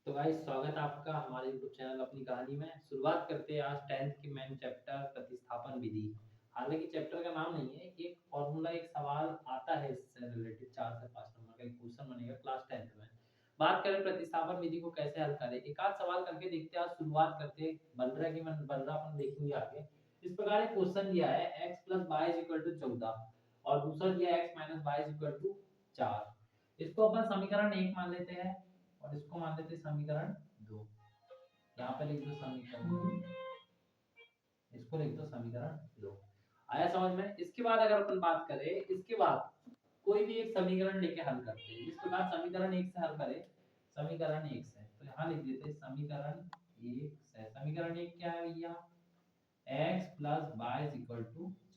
तो गाइस स्वागत है आपका हमारे यूट्यूब चैनल अपनी कहानी में। शुरुआत करते हैं आज 10th की मेन चैप्टर प्रतिस्थापन विधि। हालांकि चैप्टर का नाम नहीं है, एक फॉर्मूला एक सवाल आता है इससे रिलेटेड 4 से 5 नंबर का एक क्वेश्चन बनेगा क्लास 10th में। बात करें प्रतिस्थापन विधि को कैसे हल करें, एक आध सवाल करके देखते हैं। आज शुरुआत करते हैं, बन रहा है कि बन रहा अपन देखेंगे आगे। इस प्रकार एक क्वेश्चन दिया है x + y = 14 और दूसरा दिया है x - y = 4। इसको अपन समीकरण 1 मान लेते हैं और इसको मान लेते हैं समीकरण 2। यहाँ पे लिख दो समीकरण, इसको लिख दो समीकरण 2। आया समझ में? इसके बाद अगर अपन बात करें, इसके बाद कोई भी एक समीकरण लेके हल करते हैं। इस प्रकार समीकरण 1 से हल करें, समीकरण 1 से तो यहाँ लिख देते हैं समीकरण 1 से। समीकरण 1 क्या है भैया? x + y =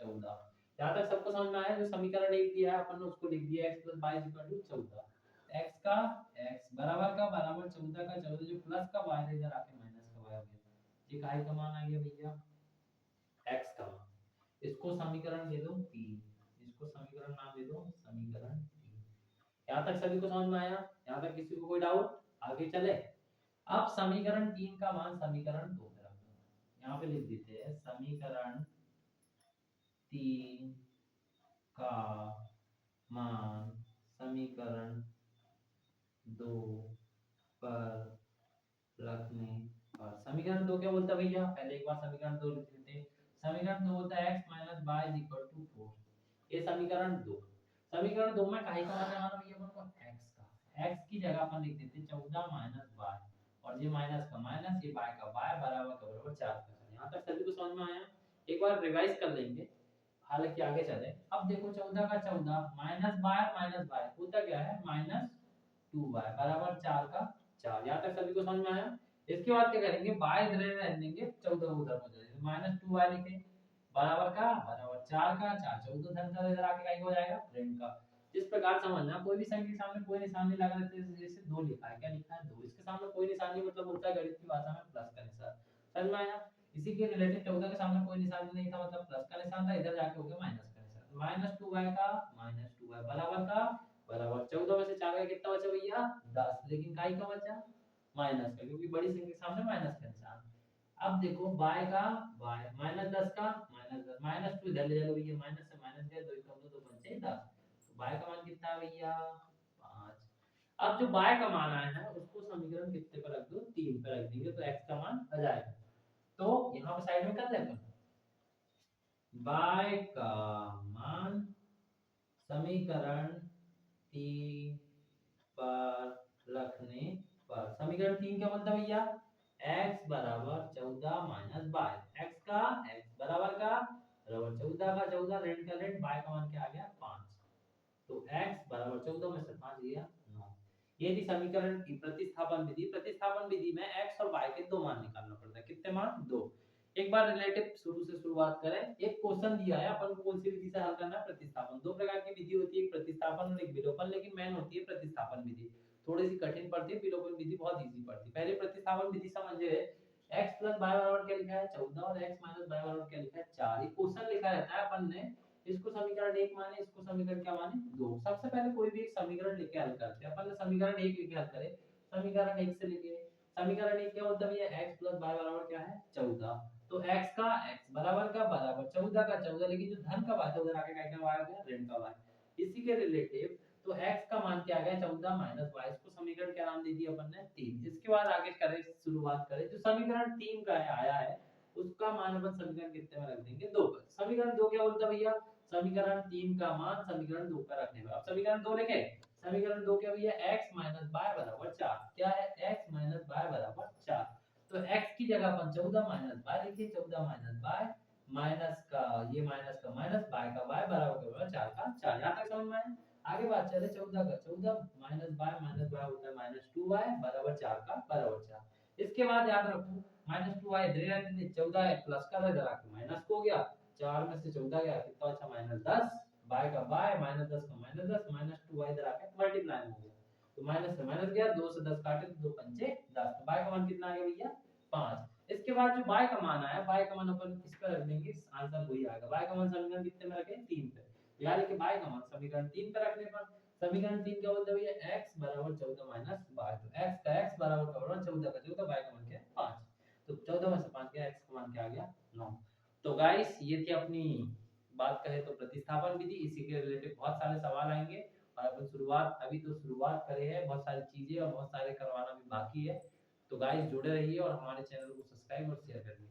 14। यहाँ तक सबको समझ में आया? जो समीकरण 1 दिया है अपन ने उसको लिख दिया x + y = 14। x का x बराबर का बराबर 14 का 14, जो प्लस का y है इधर आके माइनस का y हो गया। ये काहे का मान आ गया भैया? x का मान। इसको समीकरण दे दो 3, इसको समीकरण नाम दे दो समीकरण 3। यहाँ तक सभी को समझ में आया? यहाँ तक किसी को कोई डाउट? आगे चले। अब समीकरण 3 का मान समीकरण 2 में रख दो। यहाँ पे लिख देते हैं समीकरण 3 का मान समीकरण 2 पर रखने पर। समीकरण 2 क्या बोलता है भैया? पहले एक बार समीकरण 2 लिख लेते हैं। समीकरण 2 होता है x - y = 4। ये समीकरण 2। समीकरण 2 में काहे का मान लगाना भैया अपन को? x का। x की जगह अपन लिख देते हैं 14 - y और ये माइनस का माइनस, ये y का y बराबर का बराबर 4 का। यहाँ तक सभी को समझ में आया? एक बार रिवाइज कर लेंगे, हालांकि आगे चले। अब देखो 14 का 14 माइनस y होता क्या है? -2y बराबर 4 का 4। यहाँ तक सभी को समझ में आया? इसके बाद क्या करेंगे? y इधर रहने देंगे, 14 उधर हो जाएगा, -2y लिखे बराबर का बराबर 4 का 4, 14 धन का इधर आके क्या हो जाएगा? ऋण का। इस प्रकार समझना, कोई भी संख्या के सामने कोई निशान नहीं लगा रहते, जैसे 2 लिखा है, क्या लिखा है? 2। इसके सामने कोई निशान नहीं मतलब होता है गणित की भाषा में प्लस का निशान। समझ में आया? इसी के रिलेटेड 14 के सामने कोई निशान नहीं था मतलब प्लस का निशान था, इधर जाके हो गया माइनस का निशान। -2y का -2y बराबर का बराबर 14 में से 4 का कितना बचा भैया? 10। लेकिन काय का बचा? माइनस का, क्योंकि बड़ी संख्या के सामने माइनस का निशान। अब देखो y का y -10 का -10, -2 इधर ले जाओ भैया, माइनस से माइनस गए, 2 कम 2 बचे 10। तो y का मान कितना है भैया? 5। अब जो y का मान आया है उसको समीकरण कितने पे रख दो? 3 पे रख देंगे तो x का मान आ जाएगा। तो यहाँ पे साइड में कर लेंगे y का मान समीकरण 3 पर रखने पर। समीकरण 3 क्या बोलता है भैया? x बराबर 14 माइनस y। x का x बराबर का बराबर 14 का 14, ऋण का ऋण, y का मान क्या आ गया? 5। तो x बराबर 14 में से 5 गया 9। ये थी समीकरण की प्रतिस्थापन विधि। प्रतिस्थापन विधि में x और y के दो मान निकालना पड़ता है। कितने मान? दो। एक बार रिलेटिव शुरू से शुरुआत करें। एक क्वेश्चन दिया है, अपन को कौन सी विधि से हल करना है? प्रतिस्थापन। दो प्रकार की विधि होती है, एक प्रतिस्थापन और एक विलोपन, लेकिन मेन होती है प्रतिस्थापन विधि। थोड़ी सी कठिन पड़ती है, विलोपन विधि बहुत इजी पड़ती है। पहले प्रतिस्थापन विधि समझिए। x + y बराबर क्या लिखा है? 14 और x - y बराबर क्या लिखा है? 4। ये क्वेश्चन लिखा रहता है अपन ने, इसको समीकरण 1 माने, इसको समीकरण क्या माने? 2। सबसे पहले कोई भी एक समीकरण लेके हल करते हैं। अपन ने समीकरण 1 लेके हल करे, समीकरण 1 से लेके। समीकरण 1 क्या होता है भैया? x + y बराबर क्या है? 14। तो x का x बराबर का बराबर 14 का 14, लेकिन जो धन का y था उधर आके क्या y आ गया? ऋण का y। इसी के रिलेटिव तो x का मान क्या आ गया? 14 माइनस y। इसको समीकरण क्या नाम दे दिया अपन ने? 3। इसके बाद आगे करें, शुरुआत करें। जो समीकरण 3 का है आया है उसका मान अपन समीकरण कितने में रख देंगे? 2 पर। समीकरण 2 क्या बोलता है भैया? समीकरण 3 का मान समीकरण 2 पर रखने पर। अब समीकरण 2 लिखे। समीकरण 2 क्या भैया? x - y बराबर 4। क्या है? x - y बराबर 4। तो x की जगह अपन 14 माइनस y लिखिए, 14 माइनस y माइनस का ये माइनस का माइनस, y का y बराबर 4 का 4। यहाँ तक समझ में आया? आगे बात चले 14 का 14 माइनस y होता है -2y बराबर 4 का बराबर 4। इसके बाद याद रखो -2y इधर रहने दे, 14 है प्लस का इधर आके माइनस को हो गया, 4 में से 14 गया कितना अच्छा? -10, y का y -10 का -10, -2y इधर आके मल्टीप्लाई हो गया, तो माइनस से माइनस गया, 2 से 10 काटे तो 2 पंचे 10, तो y का मान कितना आ गया भैया? 5। इसके बाद जो y का मान आया, y का मान अपन इस पर रख देंगे, आंसर वही आएगा। y का मान समीकरण कितने में रखें? 3 पे। यानी कि y का मान समीकरण 3 पे रखने पर, समीकरण 3 क्या बोलते हैं भैया? x बराबर 14 माइनस y। तो x का x बराबर 5 गया, x का मान क्या आ गया 9। तो गाइस ये थी अपनी बात कहे तो प्रतिस्थापन विधि। इसी के रिलेटेड बहुत सारे सवाल आएंगे और अपन अभी तो शुरुआत करे हैं, बहुत सारी चीजें और बहुत सारे करवाना भी बाकी है। तो गाइस जुड़े रहिए और हमारे चैनल को सब्सक्राइब और शेयर करिए।